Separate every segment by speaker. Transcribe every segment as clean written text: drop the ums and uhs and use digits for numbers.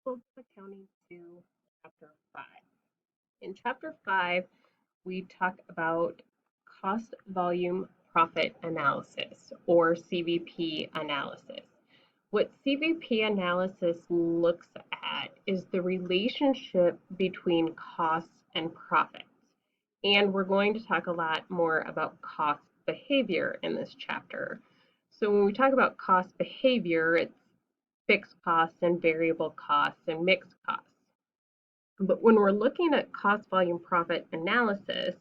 Speaker 1: Welcome Accounting to Chapter 5. In Chapter 5, we talk about cost volume profit analysis or CVP analysis. What CVP analysis looks at is the relationship between costs and profits. And we're going to talk a lot more about cost behavior in this chapter. So when we talk about cost behavior, it's fixed costs and variable costs and mixed costs. But when we're looking at cost volume profit analysis,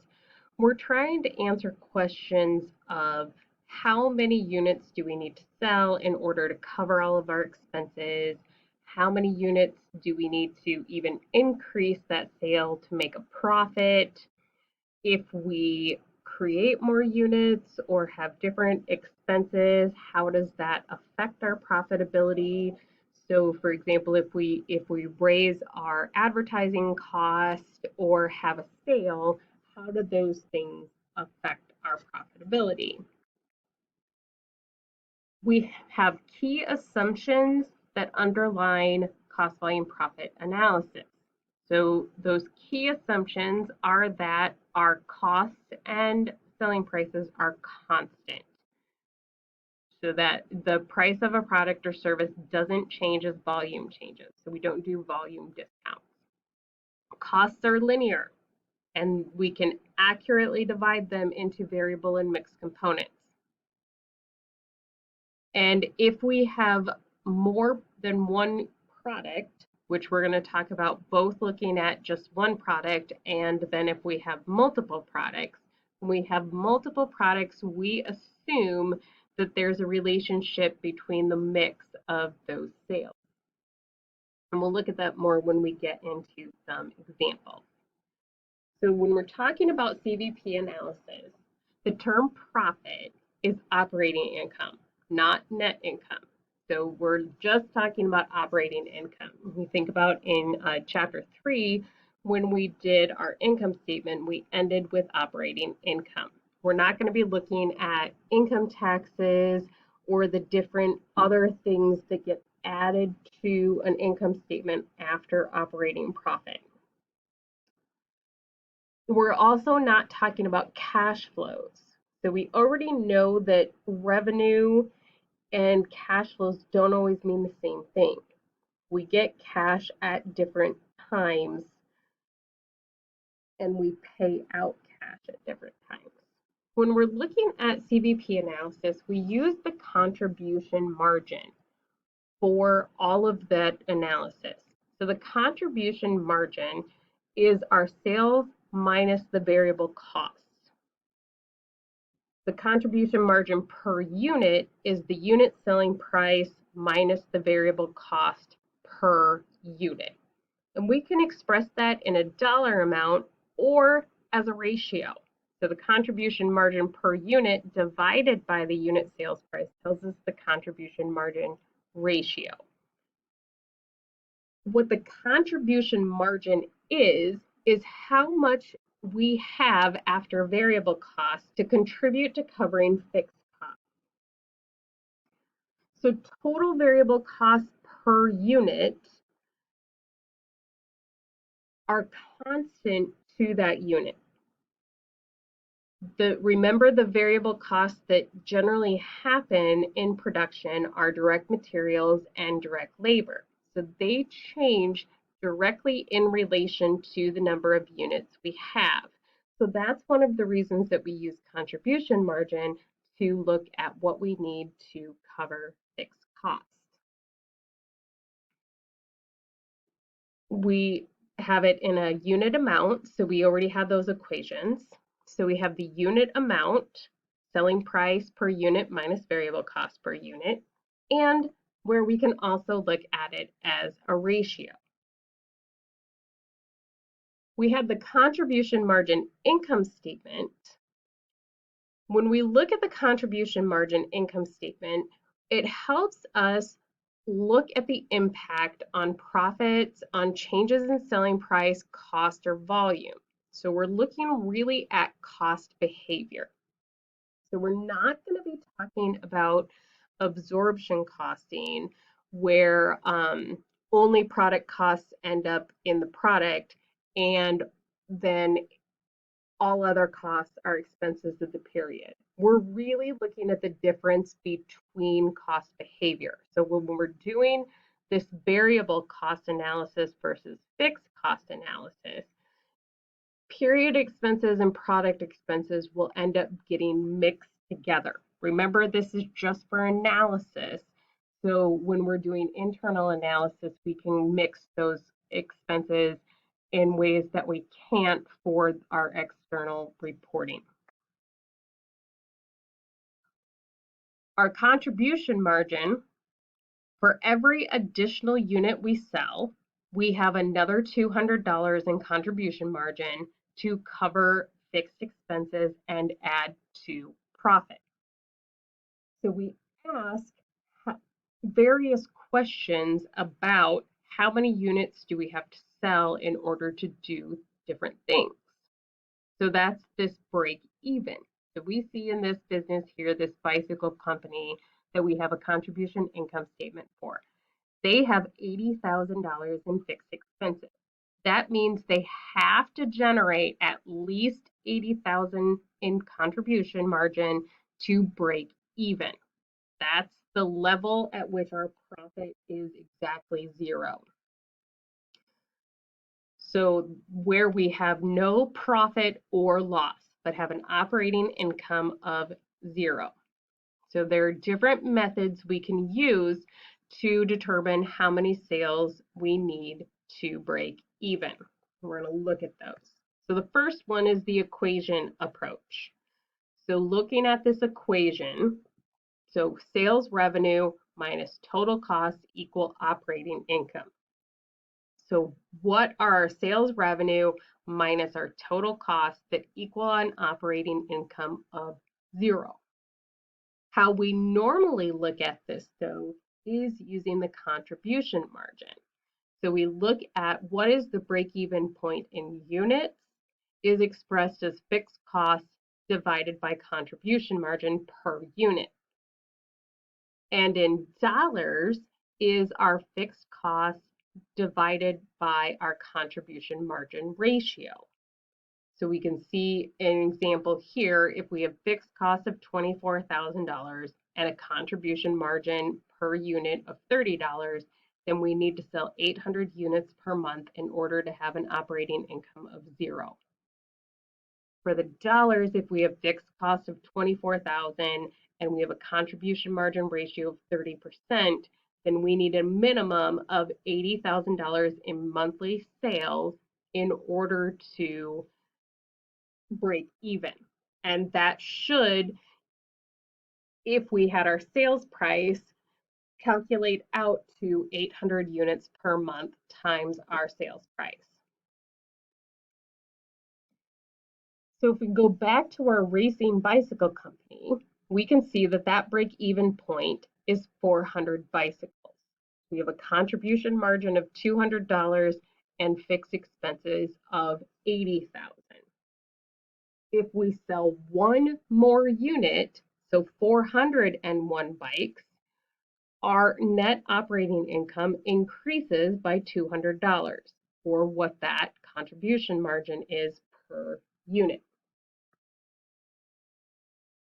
Speaker 1: we're trying to answer questions of how many units do we need to sell in order to cover all of our expenses? How many units do we need to even increase that sale to make a profit? If we create more units or have different expenses, how does that affect our profitability? So for example, if we raise our advertising cost or have a sale, how do those things affect our profitability? We have key assumptions that underline cost volume profit analysis. So those key assumptions are that our costs and selling prices are constant. So that the price of a product or service doesn't change as volume changes. So we don't do volume discounts. Costs are linear, and we can accurately divide them into variable and mixed components. And if we have more than one product, which we're going to talk about both looking at just one product, and then if we have multiple products, when we have multiple products, we assume that there's a relationship between the mix of those sales. And we'll look at that more when we get into some examples. So when we're talking about CVP analysis, the term profit is operating income, not net income. So we're just talking about operating income. We think about in chapter 3, when we did our income statement, we ended with operating income. We're not going to be looking at income taxes or the different other things that get added to an income statement after operating profit. We're also not talking about cash flows. So we already know that revenue and cash flows don't always mean the same thing. We get cash at different times and we pay out cash at different times. When we're looking at CVP analysis, we use the contribution margin for all of that analysis. So the contribution margin is our sales minus the variable costs. The contribution margin per unit is the unit selling price minus the variable cost per unit. And we can express that in a dollar amount or as a ratio. So the contribution margin per unit divided by the unit sales price tells us the contribution margin ratio. What the contribution margin is how much we have after variable costs to contribute to covering fixed costs. So total variable costs per unit are constant to that unit. Remember, the variable costs that generally happen in production are direct materials and direct labor. So they change directly in relation to the number of units we have. So that's one of the reasons that we use contribution margin to look at what we need to cover fixed costs. We have it in a unit amount, so we already have those equations. So we have the unit amount, selling price per unit minus variable cost per unit, and where we can also look at it as a ratio. We have the contribution margin income statement. When we look at the contribution margin income statement, it helps us look at the impact on profits, on changes in selling price, cost, or volume. So we're looking really at cost behavior. So we're not going to be talking about absorption costing where only product costs end up in the product, and then all other costs are expenses of the period. We're really looking at the difference between cost behavior. So when we're doing this variable cost analysis versus fixed cost analysis, period expenses and product expenses will end up getting mixed together. Remember, this is just for analysis. So when we're doing internal analysis, we can mix those expenses in ways that we can't for our external reporting. Our contribution margin, for every additional unit we sell, we have another $200 in contribution margin to cover fixed expenses and add to profit. So we ask various questions about how many units do we have to sell in order to do different things. So that's this break even. So we see in this business here, this bicycle company, that we have a contribution income statement for. They have $80,000 in fixed expenses. That means they have to generate at least $80,000 in contribution margin to break even. That's the level at which our profit is exactly zero. So where we have no profit or loss, but have an operating income of zero. So there are different methods we can use to determine how many sales we need to break even. We're going to look at those. So the first one is the equation approach. So looking at this equation, so sales revenue minus total cost equal operating income. So what are our sales revenue minus our total costs that equal an operating income of zero? How we normally look at this, though, is using the contribution margin. So we look at what is the break-even point in units is expressed as fixed costs divided by contribution margin per unit. And in dollars is our fixed costs divided by our contribution margin ratio. So we can see an example here, if we have fixed costs of $24,000 and a contribution margin per unit of $30, then we need to sell 800 units per month in order to have an operating income of zero. For the dollars, if we have fixed costs of $24,000 and we have a contribution margin ratio of 30%, then we need a minimum of $80,000 in monthly sales in order to break even. And that should, if we had our sales price, calculate out to 800 units per month times our sales price. So if we go back to our racing bicycle company, we can see that that break-even point is 400 bicycles. We have a contribution margin of $200 and fixed expenses of $80,000. If we sell one more unit, so 401 bikes, our net operating income increases by $200, or what that contribution margin is per unit.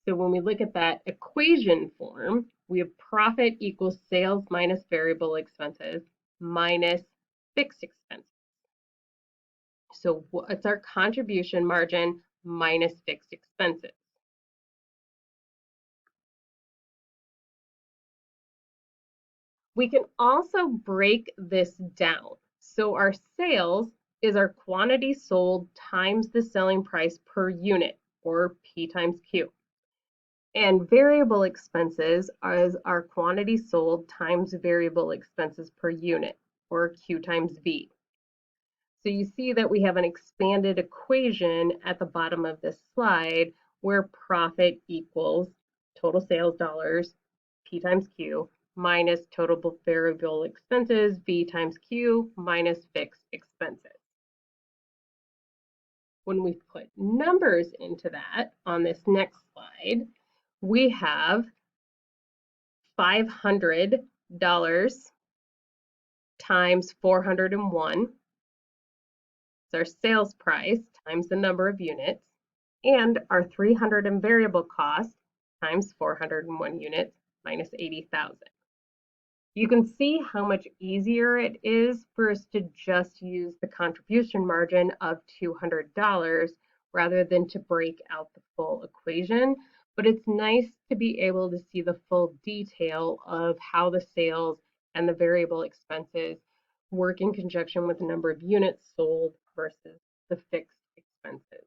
Speaker 1: So when we look at that equation form, we have profit equals sales minus variable expenses minus fixed expenses. So what's our contribution margin minus fixed expenses? We can also break this down. So our sales is our quantity sold times the selling price per unit, or P times Q. And variable expenses is our quantity sold times variable expenses per unit, or Q times V. So you see that we have an expanded equation at the bottom of this slide where profit equals total sales dollars, P times Q, minus total variable expenses, V times Q, minus fixed expenses. When we put numbers into that on this next slide, we have $500 times 401 is our sales price times the number of units, and our 300 in variable cost times 401 units minus 80,000. You can see how much easier it is for us to just use the contribution margin of $200 rather than to break out the full equation. But it's nice to be able to see the full detail of how the sales and the variable expenses work in conjunction with the number of units sold versus the fixed expenses.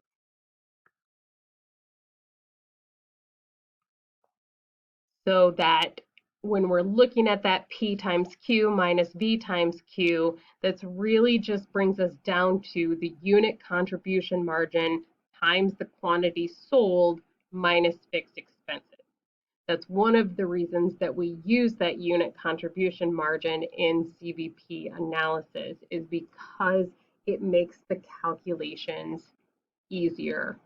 Speaker 1: So that when we're looking at that P times Q minus V times Q, that's really just brings us down to the unit contribution margin times the quantity sold minus fixed expenses. That's one of the reasons that we use that unit contribution margin in CVP analysis, is because it makes the calculations easier